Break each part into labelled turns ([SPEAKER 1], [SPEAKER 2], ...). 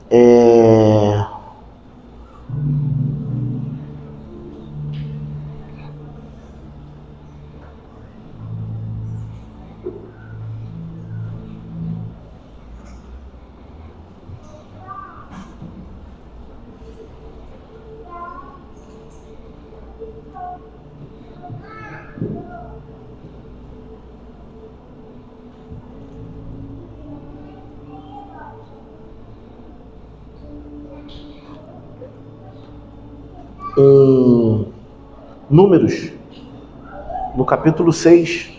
[SPEAKER 1] É... Números, no capítulo 6,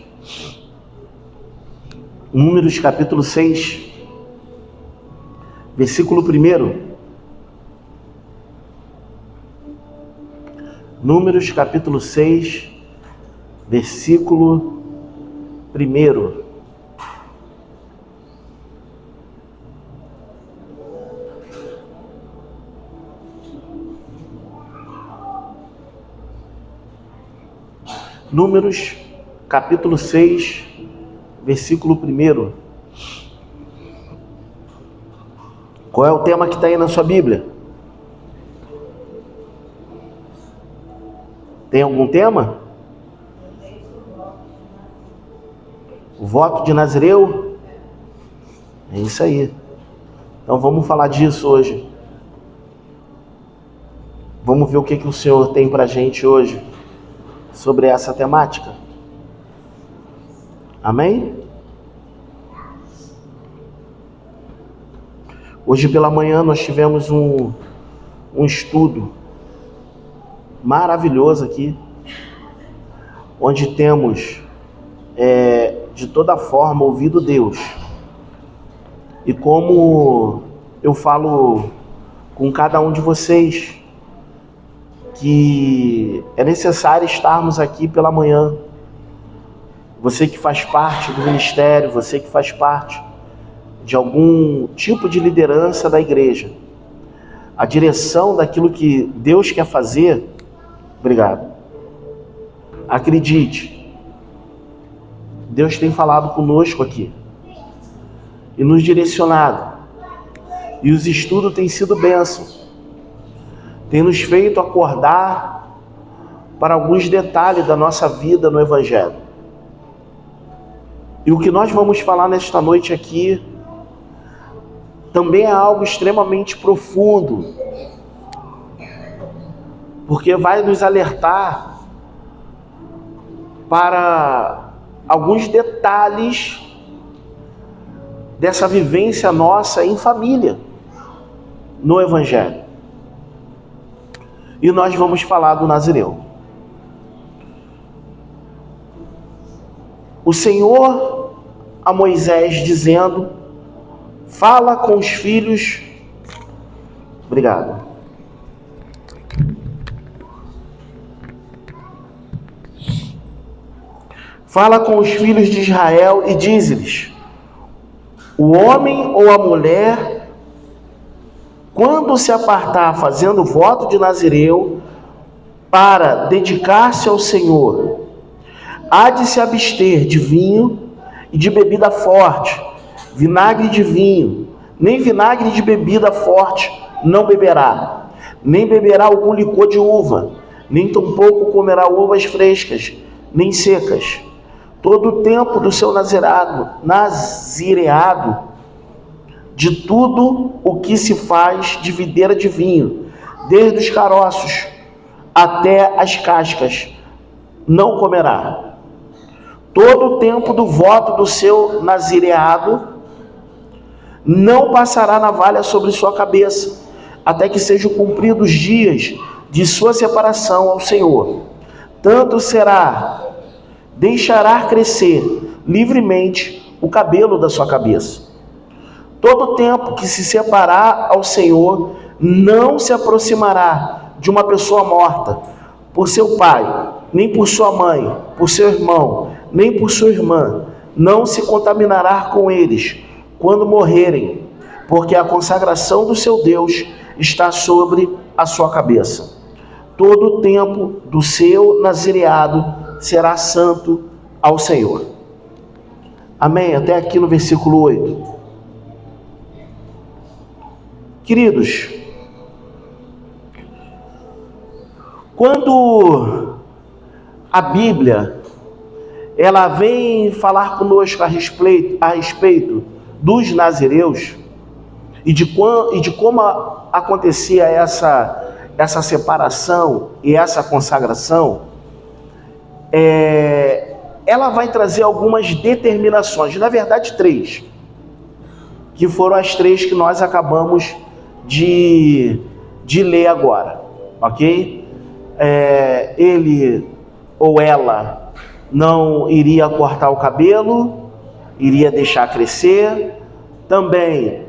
[SPEAKER 1] Números capítulo 6, versículo 1. Números capítulo 6, versículo 1. Números capítulo 6, versículo 1. Qual é o tema que está aí na sua Bíblia? Tem algum tema? O voto de Nazireu? É isso aí. Então vamos falar disso hoje. Vamos ver o que o Senhor tem para a gente hoje sobre essa temática. Amém? Hoje pela manhã nós tivemos um estudo maravilhoso aqui, onde temos de toda forma ouvido Deus. E como eu falo com cada um de vocês, que é necessário estarmos aqui pela manhã. Você que faz parte do ministério, você que faz parte de algum tipo de liderança da igreja, a direção daquilo que Deus quer fazer, obrigado. Acredite, Deus tem falado conosco aqui e nos direcionado, e os estudos têm sido bênção, tem nos feito acordar para alguns detalhes da nossa vida no Evangelho. E o que nós vamos falar nesta noite aqui também é algo extremamente profundo, porque vai nos alertar para alguns detalhes dessa vivência nossa em família no Evangelho. E nós vamos falar do Nazireu. O Senhor a Moisés dizendo: fala com os filhos. Obrigado. Fala com os filhos de Israel e diz-lhes: o homem ou a mulher, quando se apartar fazendo voto de Nazireu para dedicar-se ao Senhor, há de se abster de vinho e de bebida forte, vinagre de vinho, nem vinagre de bebida forte não beberá, nem beberá algum licor de uva, nem tampouco comerá uvas frescas, nem secas. Todo o tempo do seu nazireado, de tudo o que se faz de videira de vinho, desde os caroços até as cascas, não comerá. Todo o tempo do voto do seu nazireado, não passará navalha sobre sua cabeça, até que sejam cumpridos os dias de sua separação ao Senhor. Tanto deixará crescer livremente o cabelo da sua cabeça. Todo o tempo que se separar ao Senhor, não se aproximará de uma pessoa morta, por seu pai, nem por sua mãe, por seu irmão, nem por sua irmã. Não se contaminará com eles quando morrerem, porque a consagração do seu Deus está sobre a sua cabeça. Todo o tempo do seu nazireado será santo ao Senhor. Amém? Até aqui no versículo 8. Queridos, quando a Bíblia ela vem falar conosco a respeito dos nazireus e de como acontecia essa separação e essa consagração, ela vai trazer algumas determinações, na verdade 3, que foram as 3 que nós acabamos de ler agora, ok? Ele ou ela não iria cortar o cabelo, iria deixar crescer, também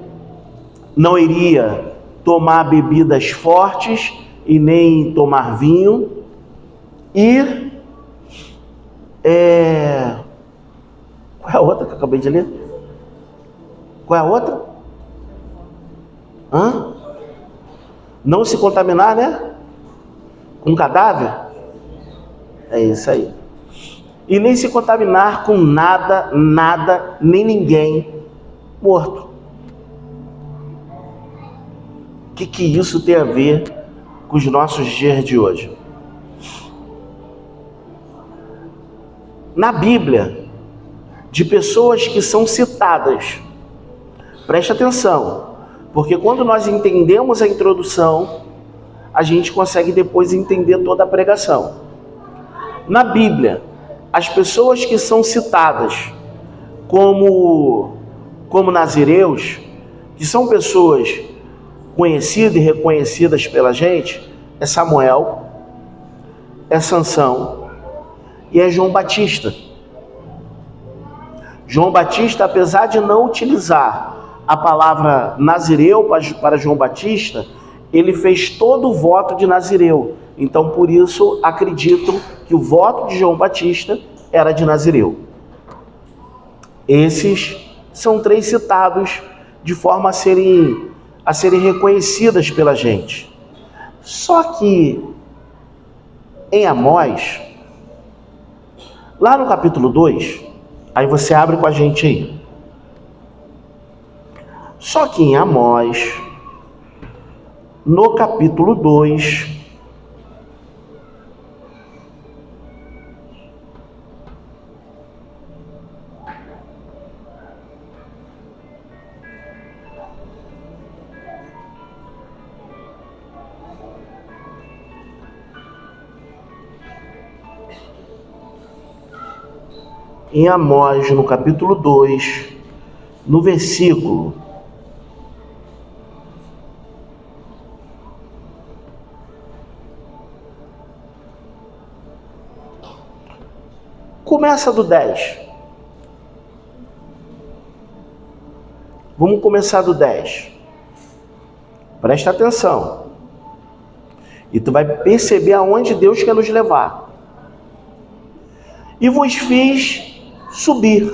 [SPEAKER 1] não iria tomar bebidas fortes e nem tomar vinho, e qual é a outra que eu acabei de ler? Qual é a outra? Não se contaminar, né? Com cadáver? É isso aí. E nem se contaminar com nada, nem ninguém morto. O que isso tem a ver com os nossos dias de hoje? Na Bíblia, de pessoas que são citadas, preste atenção, porque quando nós entendemos a introdução, a gente consegue depois entender toda a pregação. Na Bíblia, as pessoas que são citadas como nazireus, que são pessoas conhecidas e reconhecidas pela gente, é Samuel, é Sansão e é João Batista. João Batista, apesar de não utilizar a palavra nazireu para João Batista, ele fez todo o voto de nazireu. Então, por isso, acredito que o voto de João Batista era de nazireu. Esses são 3 citados de forma a serem reconhecidas pela gente. Só que em Amós, lá no capítulo 2, aí você abre com a gente aí. Só que em Amós, no capítulo 2, em Amós, no capítulo 2, no versículo começa do 10. Vamos começar do 10. Presta atenção. E tu vai perceber aonde Deus quer nos levar. E vos fiz subir.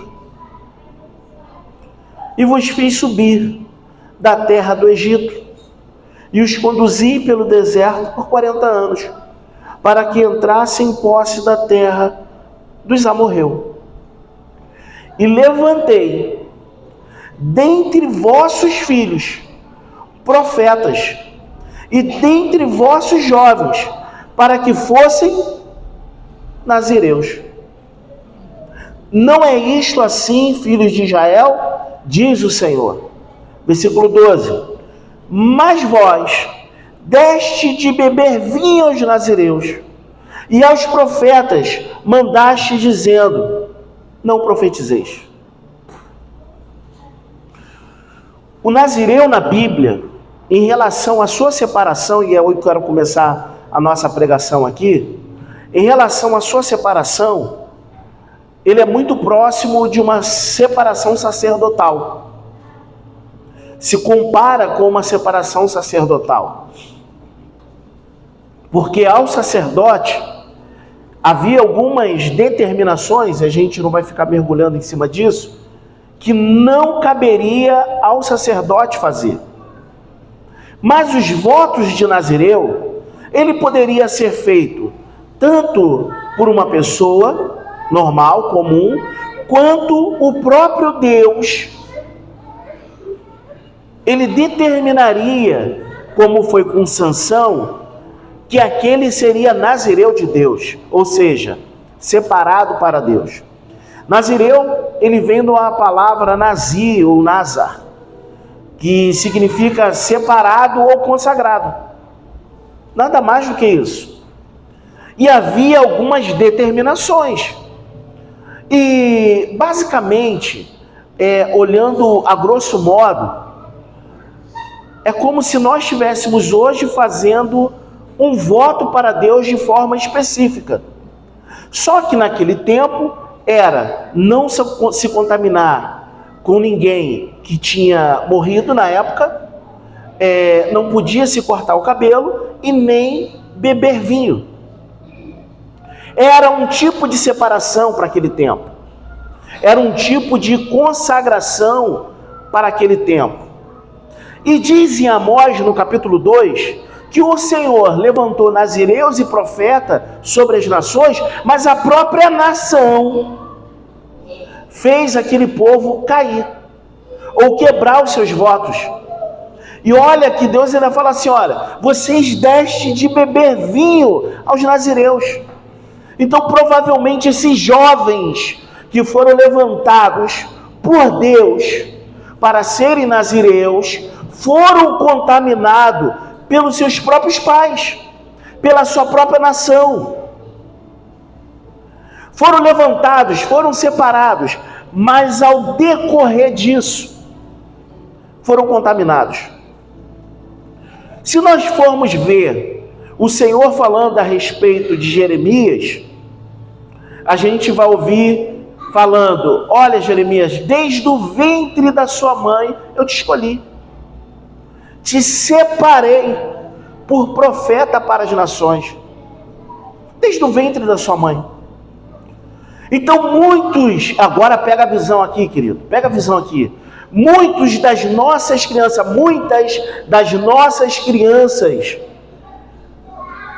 [SPEAKER 1] E vos fiz subir da terra do Egito, e os conduzi pelo deserto por 40 anos, para que entrassem em posse da terra dos amorreus. E levantei dentre vossos filhos profetas, e dentre vossos jovens, para que fossem nazireus. Não é isto assim, filhos de Israel? Diz o Senhor. Versículo 12. Mas vós deste de beber vinho aos nazireus, e aos profetas mandaste dizendo: não profetizeis. O nazireu na Bíblia, em relação à sua separação, e é hoje que eu quero começar a nossa pregação aqui, em relação à sua separação, ele é muito próximo de uma separação sacerdotal. Se compara com uma separação sacerdotal. Porque ao sacerdote havia algumas determinações, a gente não vai ficar mergulhando em cima disso, que não caberia ao sacerdote fazer. Mas os votos de nazireu, ele poderia ser feito tanto por uma pessoa normal, comum, quanto o próprio Deus ele determinaria, como foi com Sansão, que aquele seria nazireu de Deus, ou seja, separado para Deus. Nazireu, ele vem da palavra nazir ou nazar, que significa separado ou consagrado. Nada mais do que isso. E havia algumas determinações. E, basicamente, olhando a grosso modo, é como se nós estivéssemos hoje fazendo um voto para Deus de forma específica. Só que naquele tempo era não se contaminar com ninguém que tinha morrido na época, não podia se cortar o cabelo e nem beber vinho. Era um tipo de separação para aquele tempo. Era um tipo de consagração para aquele tempo. E diz em Amós, no capítulo 2, que o Senhor levantou nazireus e profetas sobre as nações, mas a própria nação fez aquele povo cair, ou quebrar os seus votos. E olha que Deus ainda fala assim, olha, vocês deste de beber vinho aos nazireus. Então provavelmente esses jovens que foram levantados por Deus para serem nazireus, foram contaminados pelos seus próprios pais, pela sua própria nação. Foram levantados, foram separados, mas ao decorrer disso, foram contaminados. Se nós formos ver o Senhor falando a respeito de Jeremias, a gente vai ouvir falando, olha Jeremias, desde o ventre da sua mãe eu te escolhi. Te separei por profeta para as nações. Desde o ventre da sua mãe. Então muitos, agora pega a visão aqui, querido, pega a visão aqui. Muitas das nossas crianças,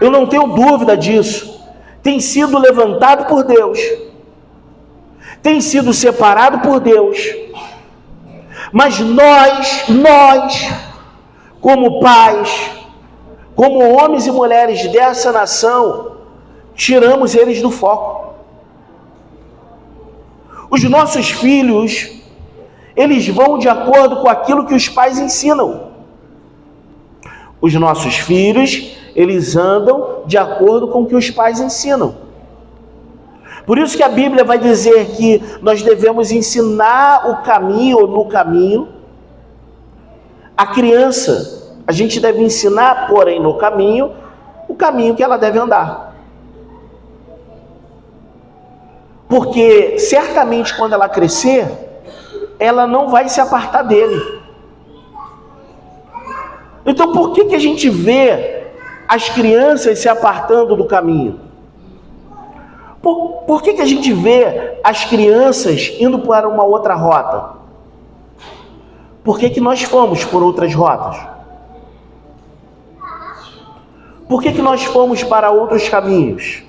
[SPEAKER 1] eu não tenho dúvida disso, tem sido levantado por Deus, tem sido separado por Deus, mas nós, como pais, como homens e mulheres dessa nação, tiramos eles do foco. Os nossos filhos, eles vão de acordo com aquilo que os pais ensinam. Os nossos filhos, eles andam de acordo com o que os pais ensinam. Por isso que a Bíblia vai dizer que nós devemos ensinar o caminho, ou no caminho, a criança. A gente deve ensinar, porém, no caminho, o caminho que ela deve andar. Porque, certamente, quando ela crescer, ela não vai se apartar dele. Então, por que a gente vê as crianças se apartando do caminho? Por que a gente vê as crianças indo para uma outra rota? Por que nós fomos por outras rotas? Por que nós fomos para outros caminhos?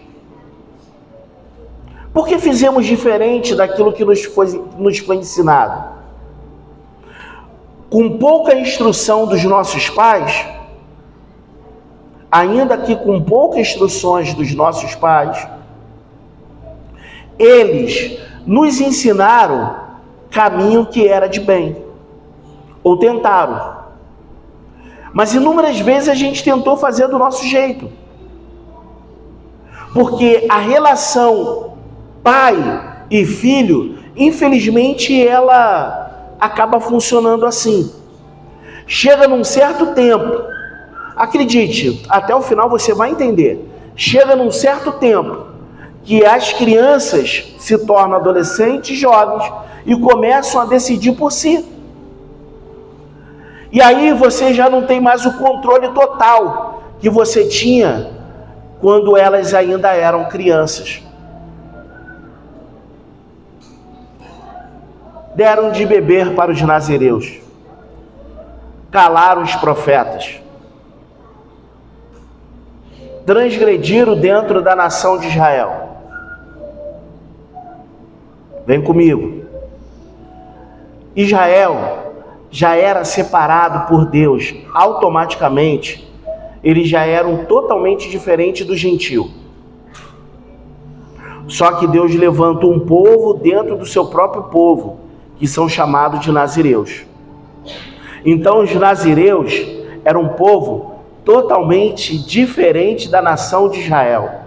[SPEAKER 1] Por que fizemos diferente daquilo que nos foi ensinado? Com pouca instrução dos nossos pais, ainda que com poucas instruções dos nossos pais, eles nos ensinaram caminho que era de bem, ou tentaram. Mas inúmeras vezes a gente tentou fazer do nosso jeito, porque a relação pai e filho, infelizmente, ela acaba funcionando assim. Chega num certo tempo, acredite, até o final você vai entender, chega num certo tempo que as crianças se tornam adolescentes, jovens, e começam a decidir por si. E aí você já não tem mais o controle total que você tinha quando elas ainda eram crianças. Deram de beber para os nazireus, calaram os profetas, transgrediram dentro da nação de Israel. Vem comigo. Israel já era separado por Deus, automaticamente, eles já eram totalmente diferentes do gentio. Só que Deus levanta um povo dentro do seu próprio povo, que são chamados de nazireus. Então os nazireus eram um povo totalmente diferente da nação de Israel.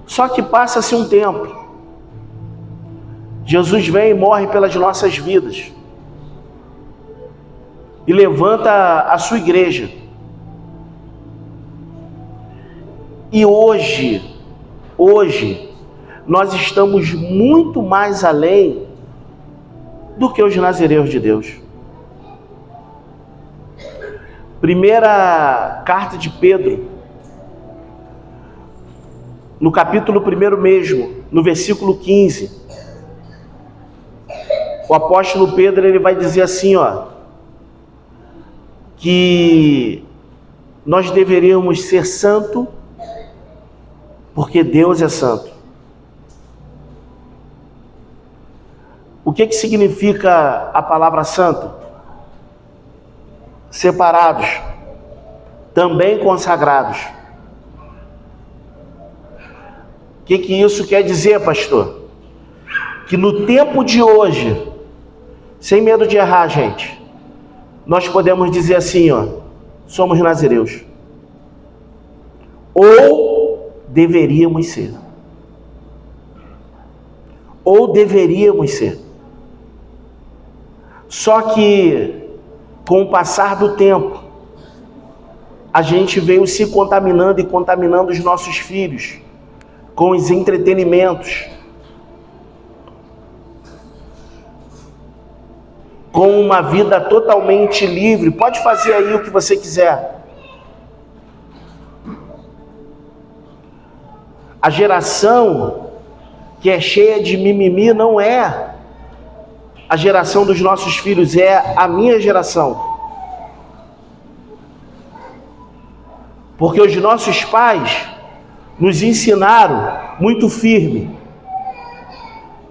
[SPEAKER 1] Só que passa-se um tempo. Jesus vem e morre pelas nossas vidas. E levanta a sua igreja. E hoje, nós estamos muito mais além do que os nazireus de Deus. Primeira carta de Pedro, no capítulo 1 mesmo, no versículo 15, o apóstolo Pedro ele vai dizer assim, que nós deveríamos ser santos, porque Deus é santo. O que significa a palavra santo? Separados, também consagrados. O que isso quer dizer, pastor? Que no tempo de hoje, sem medo de errar, gente, nós podemos dizer assim, somos nazireus. Ou deveríamos ser. Ou deveríamos ser. Só que, com o passar do tempo, a gente veio se contaminando e contaminando os nossos filhos com os entretenimentos, com uma vida totalmente livre. Pode fazer aí o que você quiser. A geração que é cheia de mimimi não é a geração dos nossos filhos, é a minha geração. Porque os nossos pais nos ensinaram muito firme.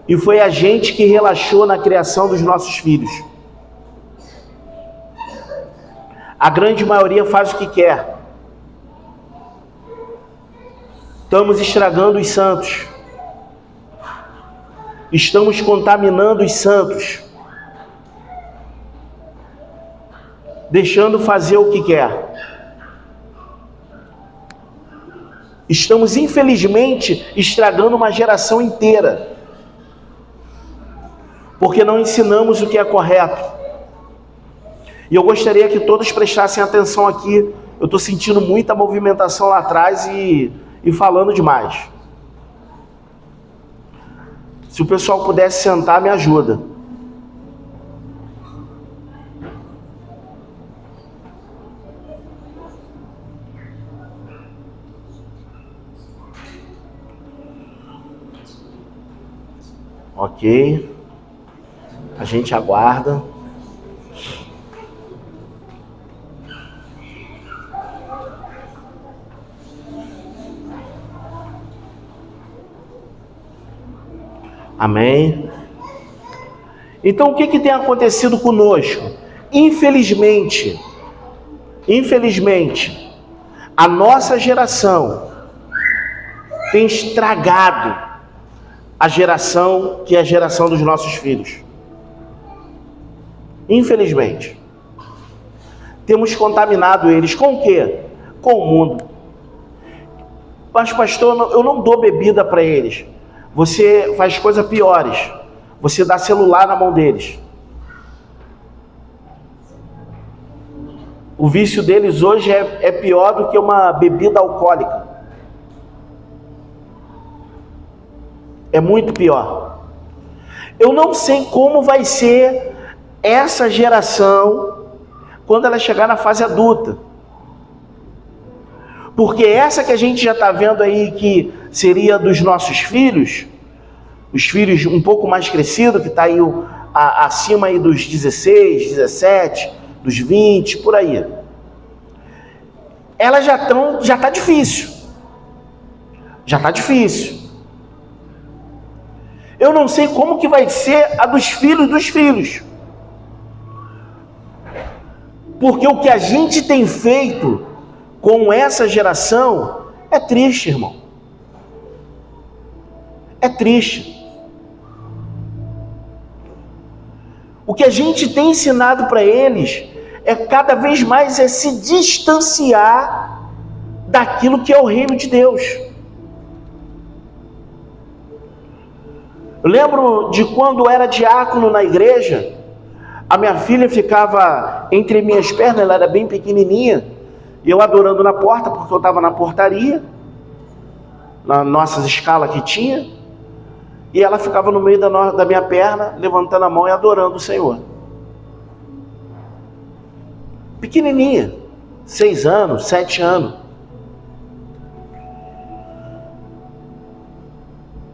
[SPEAKER 1] E foi a gente que relaxou na criação dos nossos filhos. A grande maioria faz o que quer. Estamos estragando os santos. Estamos contaminando os santos. Deixando fazer o que quer. Estamos, infelizmente, estragando uma geração inteira. Porque não ensinamos o que é correto. E eu gostaria que todos prestassem atenção aqui. Eu estou sentindo muita movimentação lá atrás e falando demais. Se o pessoal pudesse sentar, me ajuda. Ok. A gente aguarda. Amém? Então, o que tem acontecido conosco? Infelizmente, a nossa geração tem estragado a geração que é a geração dos nossos filhos. Infelizmente. Temos contaminado eles com o quê? Com o mundo. Mas, pastor, eu não dou bebida para eles. Você faz coisas piores. Você dá celular na mão deles. O vício deles hoje é pior do que uma bebida alcoólica. É muito pior. Eu não sei como vai ser essa geração quando ela chegar na fase adulta. Porque essa que a gente já está vendo aí, que seria dos nossos filhos, os filhos um pouco mais crescidos, que está aí acima aí dos 16, 17, dos 20, por aí. Elas já está difícil. Já está difícil. Eu não sei como que vai ser a dos filhos dos filhos. Porque o que a gente tem feito com essa geração é triste, irmão. É triste. O que a gente tem ensinado para eles é cada vez mais se distanciar daquilo que é o reino de Deus. Eu lembro de quando eu era diácono na igreja, a minha filha ficava entre minhas pernas, ela era bem pequenininha, e eu adorando na porta, porque eu estava na portaria, na nossas escalas que tinha, e ela ficava no meio da minha perna, levantando a mão e adorando o Senhor. Pequenininha, 6 anos, 7 anos.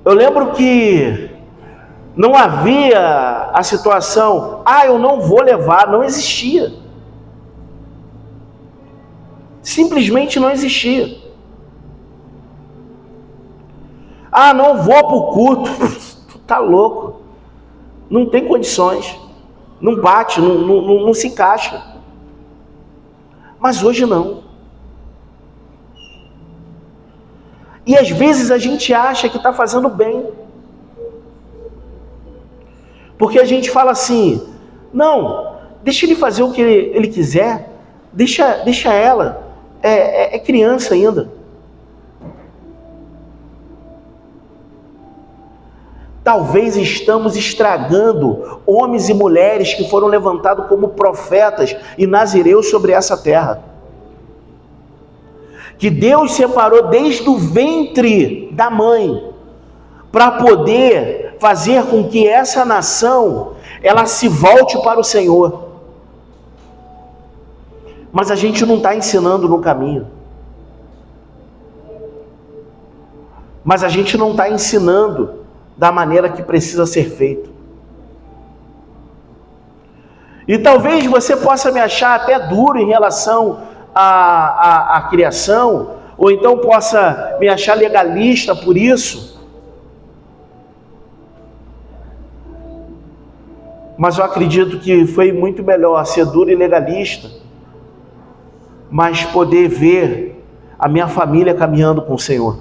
[SPEAKER 1] Eu lembro que não havia a situação, eu não vou levar, não existia. Simplesmente não existia. Não vou para o culto. Tu tá louco. Não tem condições. Não bate, não se encaixa. Mas hoje não. E às vezes a gente acha que está fazendo bem. Porque a gente fala assim, não, deixa ele fazer o que ele quiser, deixa ela, é criança ainda. Talvez estamos estragando homens e mulheres que foram levantados como profetas e nazireus sobre essa terra. Que Deus separou desde o ventre da mãe, para poder fazer com que essa nação, ela se volte para o Senhor. Mas a gente não está ensinando no caminho. Mas a gente não está ensinando da maneira que precisa ser feito. E talvez você possa me achar até duro em relação à criação, ou então possa me achar legalista por isso. Mas eu acredito que foi muito melhor ser duro e legalista, mas poder ver a minha família caminhando com o Senhor.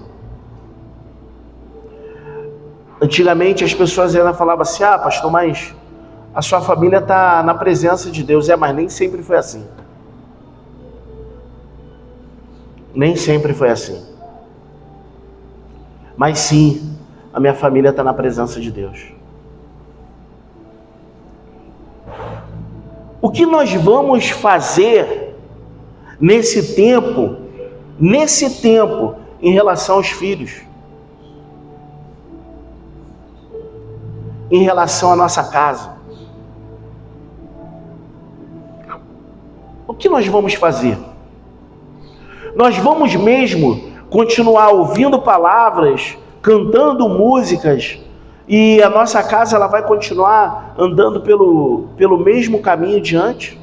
[SPEAKER 1] Antigamente as pessoas ainda falavam assim, pastor, mas a sua família está na presença de Deus. Mas nem sempre foi assim. Nem sempre foi assim. Mas sim, a minha família está na presença de Deus. O que nós vamos fazer nesse tempo, em relação aos filhos? Em relação à nossa casa? O que nós vamos fazer? Nós vamos mesmo continuar ouvindo palavras, cantando músicas, e a nossa casa ela vai continuar andando pelo mesmo caminho diante?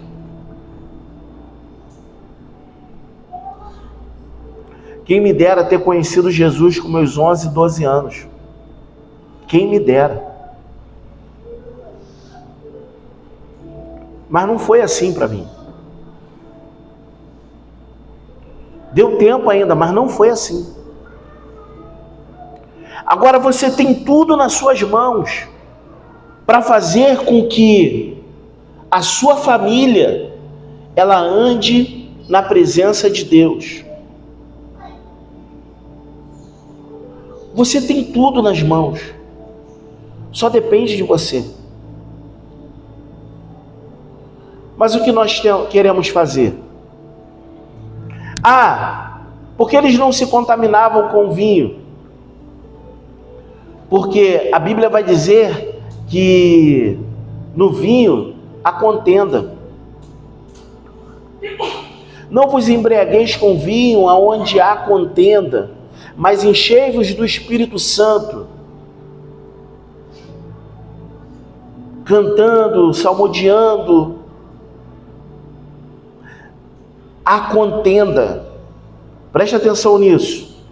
[SPEAKER 1] Quem me dera ter conhecido Jesus com meus 11, 12 anos. Quem me dera. Mas não foi assim para mim. Deu tempo ainda, mas não foi assim. Agora você tem tudo nas suas mãos para fazer com que a sua família ela ande na presença de Deus. Você tem tudo nas mãos. Só depende de você. Mas o que nós queremos fazer? Porque eles não se contaminavam com vinho. Porque a Bíblia vai dizer que no vinho há contenda. Não vos embriagueis com vinho aonde há contenda, mas enchei-vos do Espírito Santo, cantando, salmodiando. A contenda, preste atenção nisso.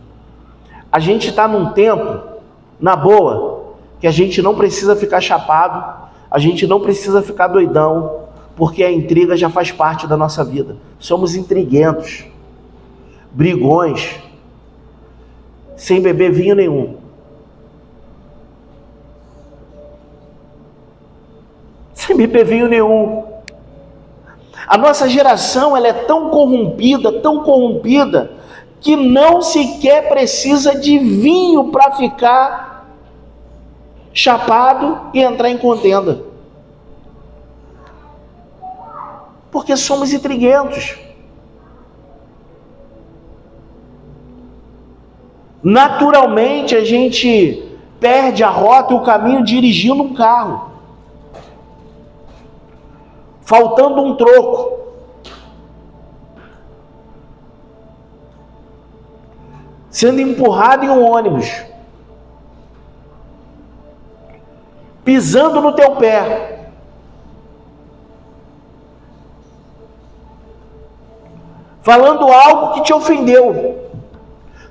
[SPEAKER 1] A gente está num tempo, na boa, que a gente não precisa ficar chapado, a gente não precisa ficar doidão, porque a intriga já faz parte da nossa vida. Somos intriguentos, brigões, sem beber vinho nenhum. Sem beber vinho nenhum. A nossa geração, ela é tão corrompida, que não sequer precisa de vinho para ficar chapado e entrar em contenda. Porque somos intriguentos. Naturalmente a gente perde a rota e o caminho dirigindo um carro, faltando um troco. Sendo empurrado em um ônibus, pisando no teu pé, falando algo que te ofendeu.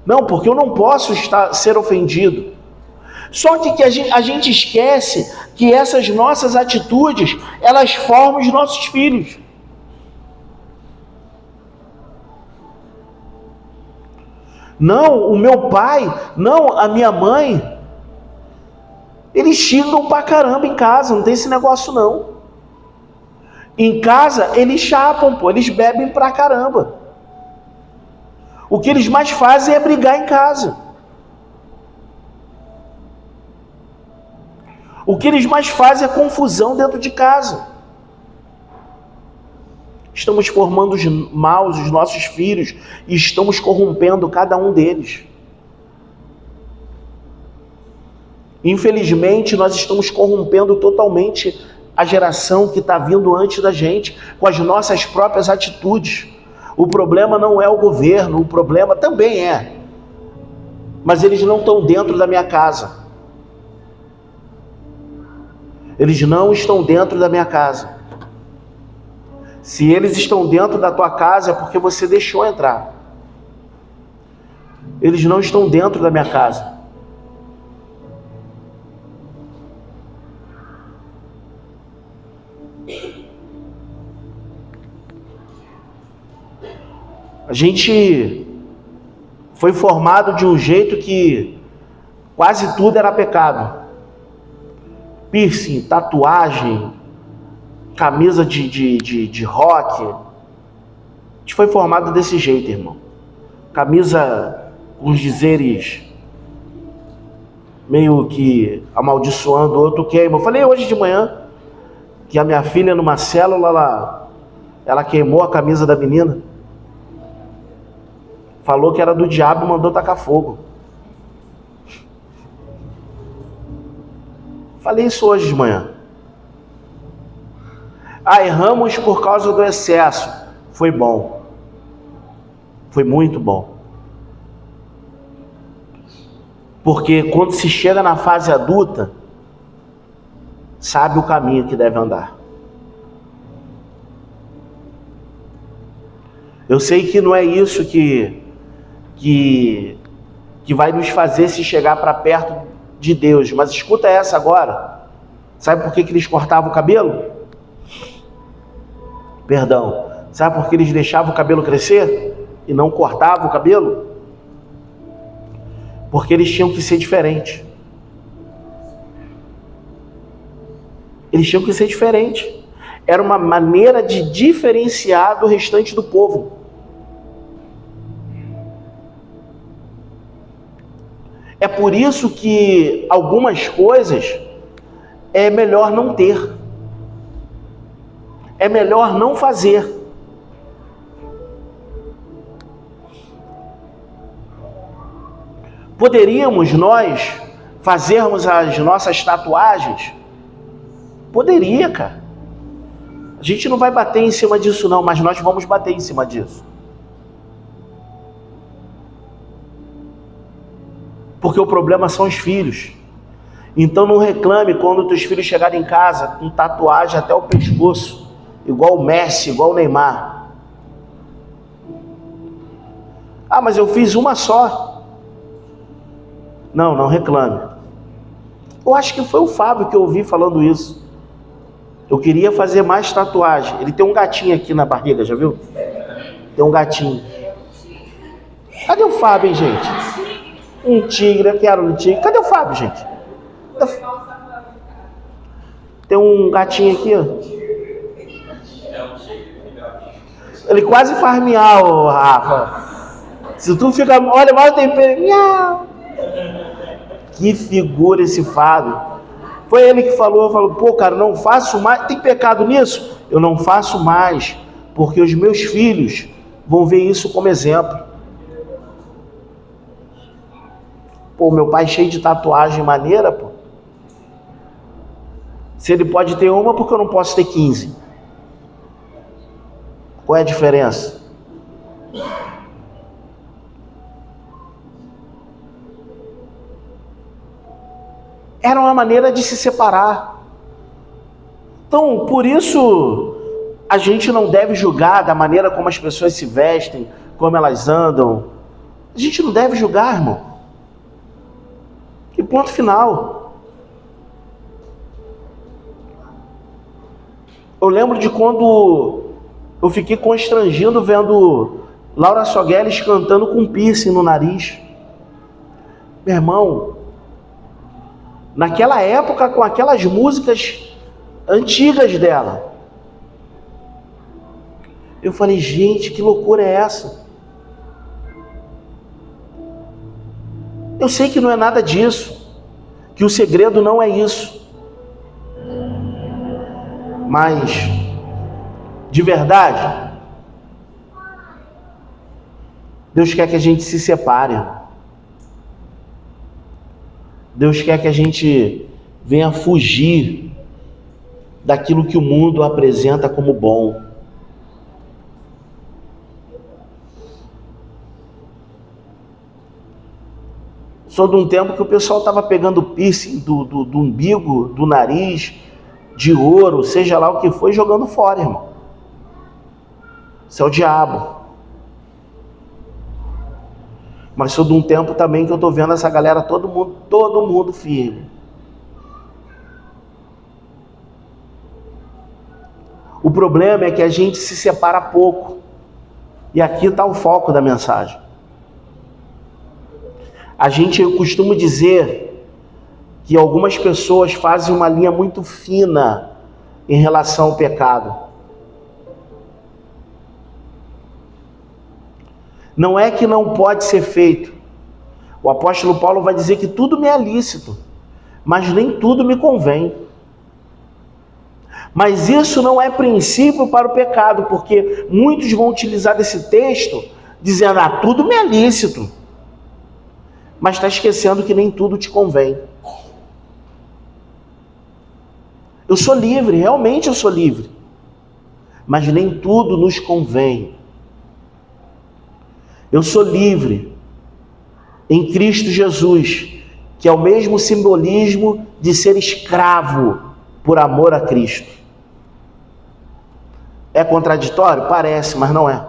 [SPEAKER 1] Não, porque eu não posso ser ofendido. Só que a gente esquece que essas nossas atitudes, elas formam os nossos filhos. Não, o meu pai, não, a minha mãe, eles xingam pra caramba em casa, não tem esse negócio não. Em casa, eles chapam, eles bebem pra caramba. O que eles mais fazem é brigar em casa. O que eles mais fazem é confusão dentro de casa. Estamos formando maus os nossos filhos e estamos corrompendo cada um deles. Infelizmente, nós estamos corrompendo totalmente a geração que está vindo antes da gente, com as nossas próprias atitudes. O problema não é o governo, o problema também é. Mas eles não estão dentro da minha casa. Eles não estão dentro da minha casa. Se eles estão dentro da tua casa, é porque você deixou entrar. Eles não estão dentro da minha casa. A gente foi formado de um jeito que quase tudo era pecado. Piercing, tatuagem, camisa de rock. A gente foi formado desse jeito, irmão. Camisa com os dizeres meio que amaldiçoando o outro queima. Eu falei hoje de manhã que a minha filha numa célula, ela queimou a camisa da menina. Falou que era do diabo e mandou tacar fogo. Falei isso hoje de manhã. Erramos por causa do excesso. Foi bom. Foi muito bom. Porque quando se chega na fase adulta, sabe o caminho que deve andar. Eu sei que não é isso que vai nos fazer se chegar para perto de Deus, mas escuta essa agora. Sabe por que eles cortavam o cabelo? Perdão. Sabe por que eles deixavam o cabelo crescer e não cortavam o cabelo? Porque eles tinham que ser diferentes. Eles tinham que ser diferentes. Era uma maneira de diferenciar do restante do povo. É por isso que algumas coisas é melhor não ter. É melhor não fazer. Poderíamos nós fazermos as nossas tatuagens? Poderia, cara. A gente não vai bater em cima disso não, mas nós vamos bater em cima disso. Porque o problema são os filhos. Então não reclame quando teus filhos chegarem em casa com tatuagem até o pescoço, igual o Messi, igual o Neymar. Mas eu fiz uma só. Não reclame. Eu acho que foi o Fábio que eu ouvi falando isso. Eu queria fazer mais tatuagem. Ele tem um gatinho aqui na barriga, já viu? Tem um gatinho. Cadê o Fábio, hein, gente? Um tigre, eu quero um tigre. Cadê o Fábio, gente? Tem um gatinho aqui, ó. Ele quase faz miau, Rafa. Se tu fica... Olha, mais o tempero. Miau. Que figura esse Fábio. Foi ele que falou, pô, cara, não faço mais. Tem pecado nisso? Eu não faço mais, porque os meus filhos vão ver isso como exemplo. Pô, meu pai cheio de tatuagem maneira, pô. Se ele pode ter uma, porque eu não posso ter 15? Qual é a diferença? Era uma maneira de se separar. Então, por isso, a gente não deve julgar da maneira como as pessoas se vestem, como elas andam. A gente não deve julgar, irmão. E ponto final. Eu lembro de quando eu fiquei constrangido vendo Laura Sogueles cantando com piercing no nariz. Meu irmão, naquela época, com aquelas músicas antigas dela, eu falei, gente, que loucura é essa? Eu sei que não é nada disso, que o segredo não é isso. Mas, de verdade, Deus quer que a gente se separe. Deus quer que a gente venha fugir daquilo que o mundo apresenta como bom. Sou de um tempo que o pessoal estava pegando piercing do umbigo, do nariz, de ouro, seja lá o que foi, jogando fora, irmão. Isso é o diabo. Mas sou de um tempo também que eu estou vendo essa galera, todo mundo firme. O problema é que a gente se separa pouco. E aqui está o foco da mensagem. Eu costumo dizer que algumas pessoas fazem uma linha muito fina em relação ao pecado. Não é que não pode ser feito. O apóstolo Paulo vai dizer que tudo me é lícito, mas nem tudo me convém. Mas isso não é princípio para o pecado, porque muitos vão utilizar desse texto dizendo, tudo me é lícito. Mas está esquecendo que nem tudo te convém. Eu sou livre, realmente eu sou livre. Mas nem tudo nos convém. Eu sou livre em Cristo Jesus, que é o mesmo simbolismo de ser escravo por amor a Cristo. É contraditório? Parece, mas não é.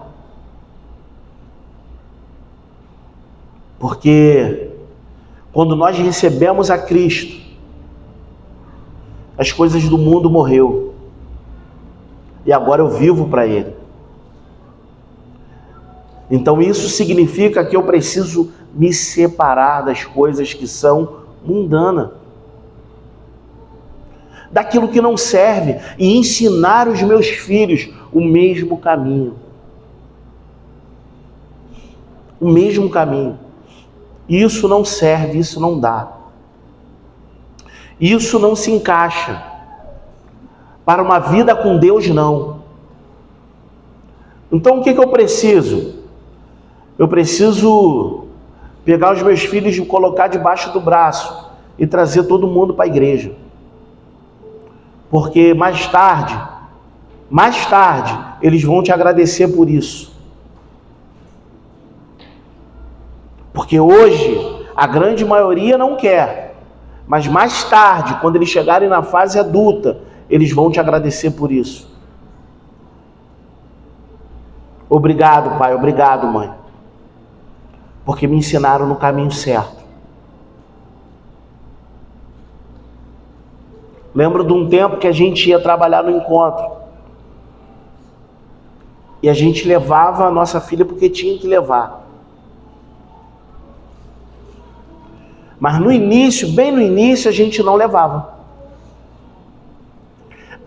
[SPEAKER 1] Porque quando nós recebemos a Cristo, as coisas do mundo morreu. E agora eu vivo para Ele. Então isso significa que eu preciso me separar das coisas que são mundanas, daquilo que não serve, e ensinar os meus filhos o mesmo caminho. O mesmo caminho. Isso não serve, isso não dá. Isso não se encaixa. Para uma vida com Deus, não. Então o que eu preciso? Eu preciso pegar os meus filhos e colocar debaixo do braço e trazer todo mundo para a igreja. Porque mais tarde, eles vão te agradecer por isso. Porque hoje, a grande maioria não quer. Mas mais tarde, quando eles chegarem na fase adulta, eles vão te agradecer por isso. Obrigado, pai, obrigado, mãe. Porque me ensinaram no caminho certo. Lembro de um tempo que a gente ia trabalhar no encontro. E a gente levava a nossa filha porque tinha que levar. Mas no início, bem no início, a gente não levava.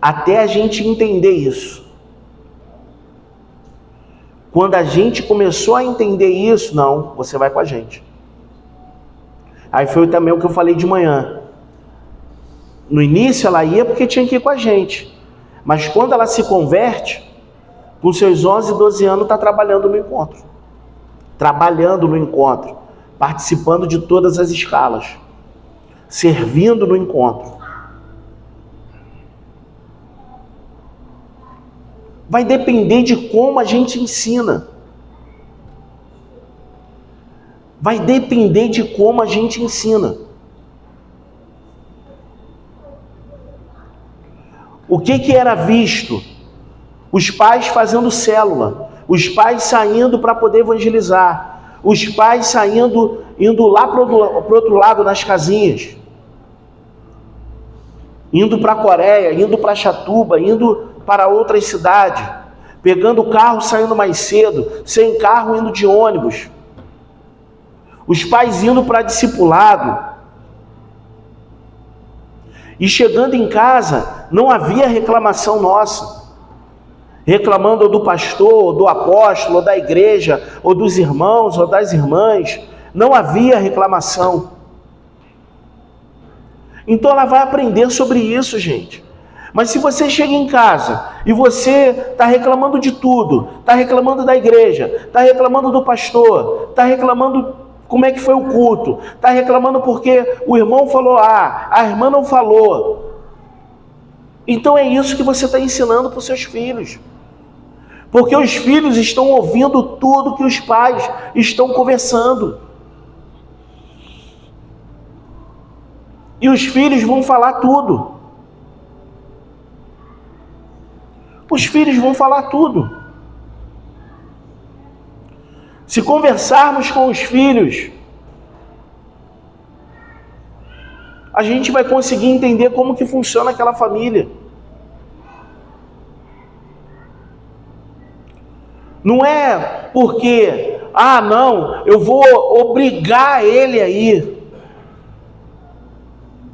[SPEAKER 1] Até a gente entender isso. Quando a gente começou a entender isso, não, você vai com a gente. Aí foi também o que eu falei de manhã. No início ela ia porque tinha que ir com a gente. Mas quando ela se converte, com seus 11, 12 anos, está trabalhando no encontro. Trabalhando no encontro. Participando de todas as escalas. Servindo no encontro. Vai depender de como a gente ensina. Vai depender de como a gente ensina. O que era visto? Os pais fazendo célula. Os pais saindo para poder evangelizar. Os pais saindo, indo lá para o outro lado nas casinhas. Indo para a Coreia, indo para Chatuba, indo para outras cidades, pegando o carro, saindo mais cedo, sem carro, indo de ônibus. Os pais indo para discipulado. E chegando em casa, não havia reclamação nossa. Reclamando do pastor, ou do apóstolo, ou da igreja, ou dos irmãos, ou das irmãs. Não havia reclamação. Então ela vai aprender sobre isso, gente. Mas se você chega em casa e você está reclamando de tudo, está reclamando da igreja, está reclamando do pastor, está reclamando como é que foi o culto, está reclamando porque o irmão falou a irmã não falou. Então é isso que você está ensinando para os seus filhos. Porque os filhos estão ouvindo tudo que os pais estão conversando. E os filhos vão falar tudo. Os filhos vão falar tudo. Se conversarmos com os filhos, a gente vai conseguir entender como que funciona aquela família. Não é porque, não, eu vou obrigar ele a ir.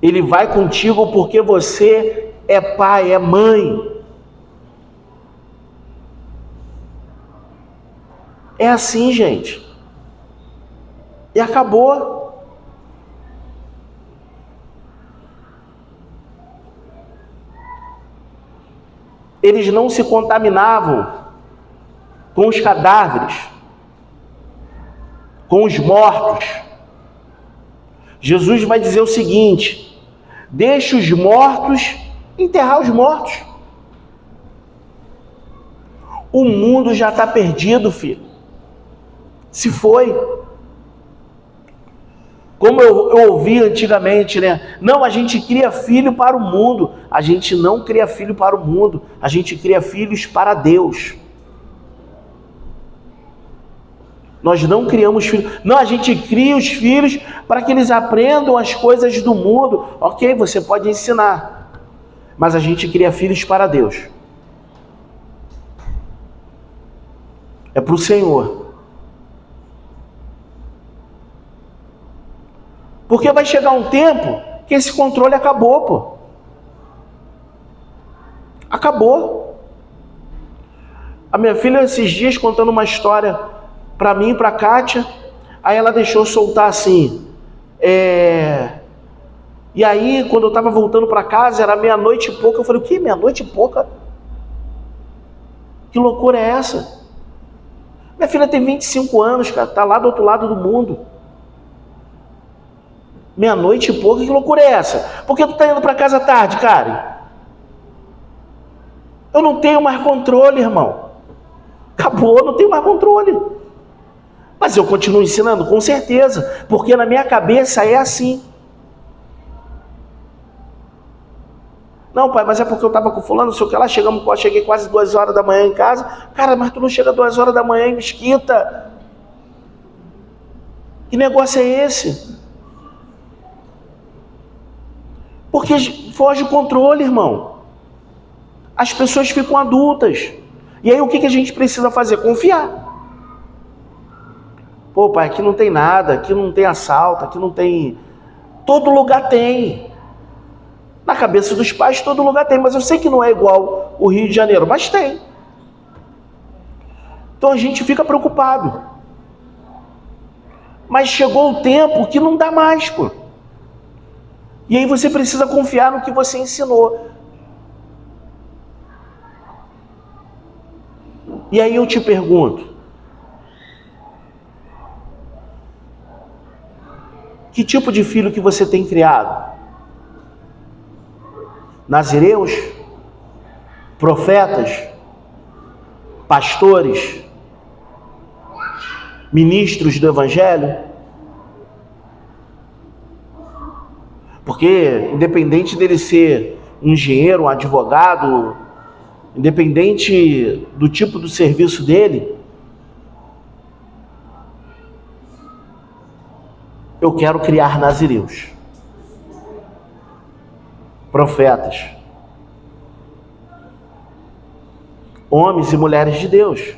[SPEAKER 1] Ele vai contigo porque você é pai, é mãe. É assim, gente. E acabou. Eles não se contaminavam com os cadáveres, com os mortos. Jesus vai dizer o seguinte: deixa os mortos enterrar os mortos. O mundo já está perdido, filho. Se foi. Como eu ouvi antigamente, né? Não, a gente cria filho para o mundo. A gente não cria filho para o mundo. A gente cria filhos para Deus. Nós não criamos filhos. Não, a gente cria os filhos para que eles aprendam as coisas do mundo. Ok, você pode ensinar. Mas a gente cria filhos para Deus. É para o Senhor. Porque vai chegar um tempo que esse controle acabou, pô. Acabou. A minha filha esses dias contando uma história para mim e para a Kátia, aí ela deixou soltar assim, e aí quando eu estava voltando para casa, era 00:30 e pouco, eu falei, o que? 00:30 e pouca? Que loucura é essa? Minha filha tem 25 anos, cara, tá lá do outro lado do mundo. 00:30 e pouco, que loucura é essa? Por que tu tá indo para casa tarde, cara? Eu não tenho mais controle, irmão. Acabou, não tenho mais controle. Mas eu continuo ensinando, com certeza, porque na minha cabeça é assim. Não, pai, mas é porque eu estava com fulano, não sei o que lá, cheguei quase 2 horas da manhã em casa. Cara, mas tu não chega 2 horas da manhã em Mesquita. Que negócio é esse? Porque Foge o controle, irmão. As pessoas ficam adultas. E aí o que a gente precisa fazer? Confiar. Pô, pai, aqui não tem nada, aqui não tem assalto, aqui não tem... Todo lugar tem. Na cabeça dos pais, todo lugar tem. Mas eu sei que não é igual o Rio de Janeiro, mas tem. Então a gente fica preocupado. Mas chegou o tempo que não dá mais, pô. E aí você precisa confiar no que você ensinou. E aí eu te pergunto, que tipo de filho que você tem criado? Nazireus? Profetas? Pastores? Ministros do Evangelho? Porque independente dele ser um engenheiro, um advogado, independente do tipo do serviço dele, eu quero criar nazireus, profetas, homens e mulheres de Deus.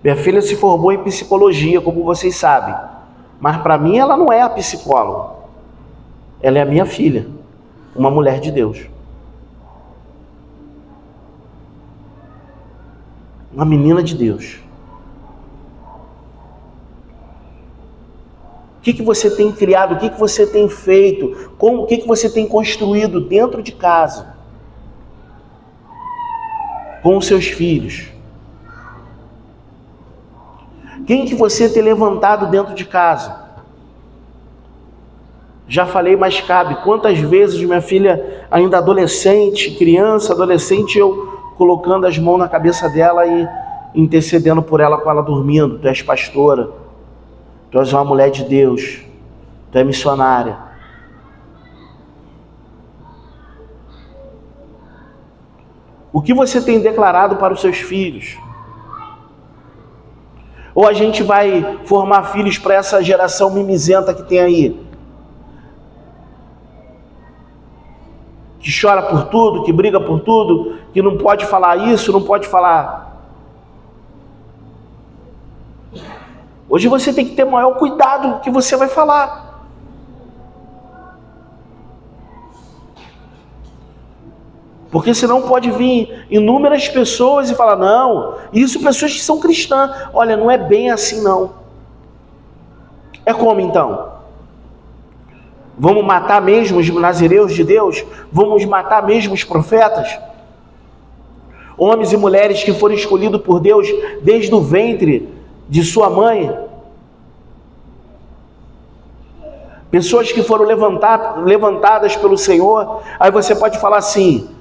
[SPEAKER 1] Minha filha se formou em psicologia, como vocês sabem, mas para mim ela não é a psicóloga, ela é a minha filha, uma mulher de Deus, uma menina de Deus. O que você tem criado, o que você tem feito, o que você tem construído dentro de casa, com os seus filhos? Quem que você tem levantado dentro de casa? Já falei, mas cabe. Quantas vezes minha filha, ainda adolescente, criança, adolescente, eu colocando as mãos na cabeça dela e intercedendo por ela com ela dormindo. Tu és pastora, tu és uma mulher de Deus, tu és missionária. O que você tem declarado para os seus filhos? Ou a gente vai formar filhos para essa geração mimizenta que tem aí? Que chora por tudo, que briga por tudo, que não pode falar isso, não pode falar. Hoje você tem que ter maior cuidado com o que você vai falar. Porque senão pode vir inúmeras pessoas e falar, não, isso pessoas que são cristãs. Olha, não é bem assim não. É como então? Vamos matar mesmo os nazireus de Deus? Vamos matar mesmo os profetas? Homens e mulheres que foram escolhidos por Deus desde o ventre de sua mãe? Pessoas que foram levantadas pelo Senhor? Aí você pode falar assim,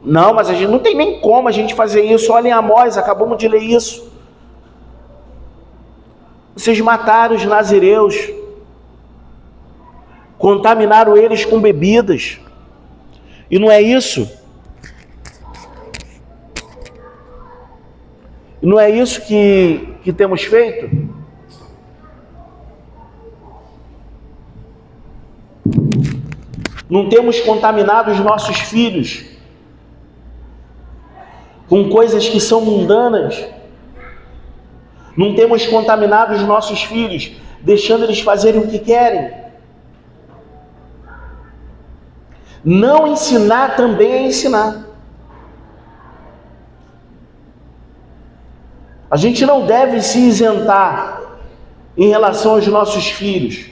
[SPEAKER 1] não, mas a gente não tem nem como a gente fazer isso. Olhem Amós, acabamos de ler isso. Vocês mataram os nazireus, contaminaram eles com bebidas, e não é isso? Não é isso que temos feito? Não temos contaminado os nossos filhos com coisas que são mundanas? Não temos contaminado os nossos filhos, deixando eles fazerem o que querem? Não ensinar também é ensinar. A gente não deve se isentar em relação aos nossos filhos.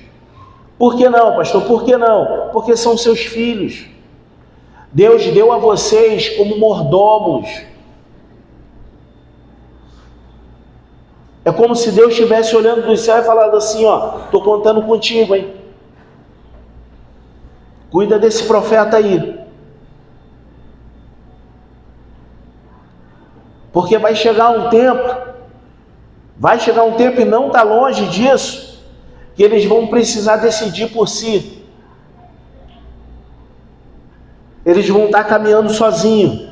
[SPEAKER 1] Por que não, pastor? Por que não? Porque são seus filhos. Deus deu a vocês como mordomos. É como se Deus estivesse olhando do céu e falando assim, ó, estou contando contigo, hein? Cuida desse profeta aí. Porque vai chegar um tempo e não está longe disso, que eles vão precisar decidir por si. Eles vão estar caminhando sozinhos.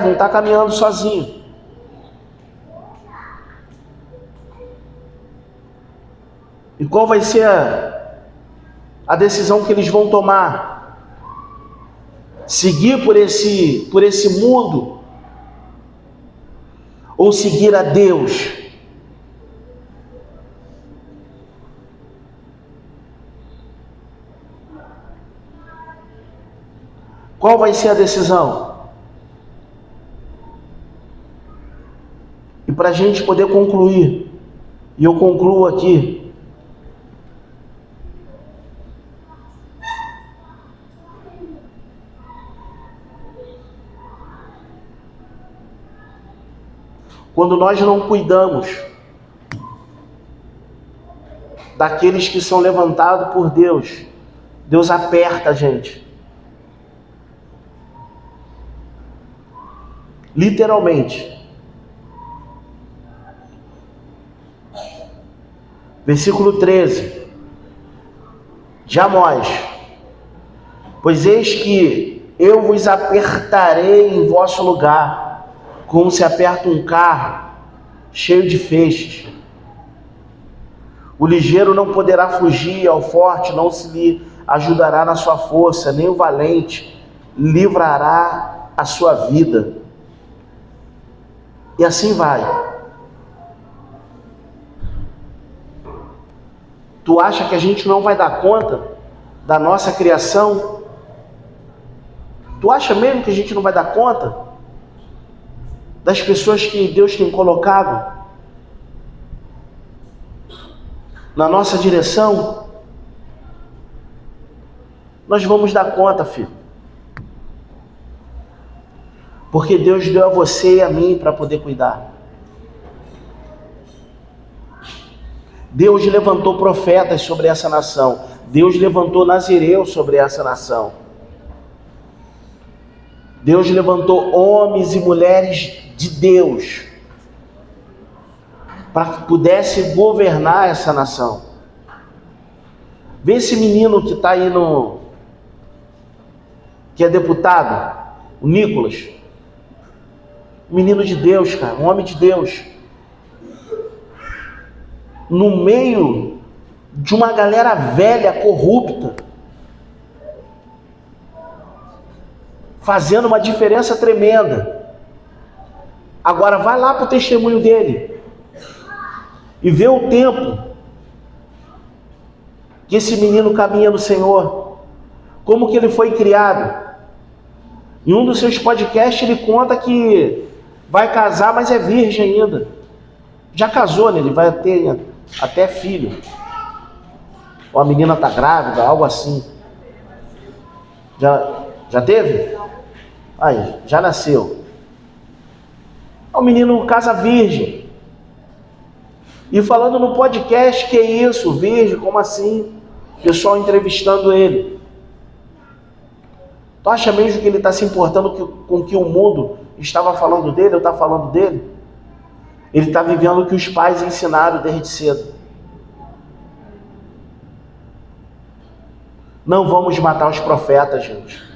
[SPEAKER 1] Vão estar caminhando sozinhos. E qual vai ser a decisão que eles vão tomar? Seguir por esse mundo ou seguir a Deus? Qual vai ser a decisão? E para a gente poder concluir, e eu concluo aqui, quando nós não cuidamos daqueles que são levantados por Deus, Deus aperta a gente. Literalmente. Versículo 13 de Amós: pois eis que eu vos apertarei em vosso lugar, como se aperta um carro cheio de feixes. O ligeiro não poderá fugir, ao forte não se lhe ajudará na sua força, nem o valente livrará a sua vida. E assim vai. Tu acha que a gente não vai dar conta da nossa criação? Tu acha mesmo que a gente não vai dar conta das pessoas que Deus tem colocado na nossa direção? Nós vamos dar conta, filho. Porque Deus deu a você e a mim para poder cuidar. Deus levantou profetas sobre essa nação. Deus levantou Nazireu sobre essa nação. Deus levantou homens e mulheres de Deus para que pudesse governar essa nação. Vê esse menino que está aí que é deputado, o Nicolas. Menino de Deus, cara, um homem de Deus. No meio de uma galera velha, corrupta, fazendo uma diferença tremenda. Agora vai lá para o testemunho dele e vê o tempo que esse menino caminha no Senhor, como que ele foi criado. Em um dos seus podcasts ele conta que vai casar, mas é virgem ainda. Já casou, né? Ele vai ter até filho. Ou a menina está grávida, algo assim. Já teve? Aí, já nasceu. O menino casa virgem. E falando no podcast, que é isso? Virgem, como assim? Pessoal entrevistando ele. Tu acha mesmo que ele está se importando com o que o mundo estava falando dele, ou está falando dele? Ele está vivendo o que os pais ensinaram desde cedo. Não vamos matar os profetas, gente.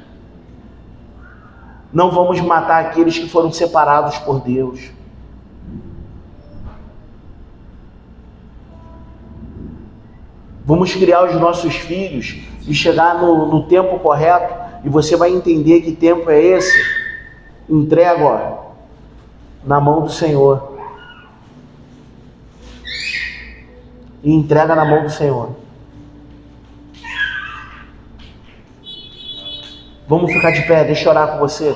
[SPEAKER 1] Não vamos matar aqueles que foram separados por Deus. Vamos criar os nossos filhos e chegar no tempo correto, e você vai entender que tempo é esse. Entrega na mão do Senhor. E entrega na mão do Senhor. Vamos ficar de pé, deixa eu orar com você.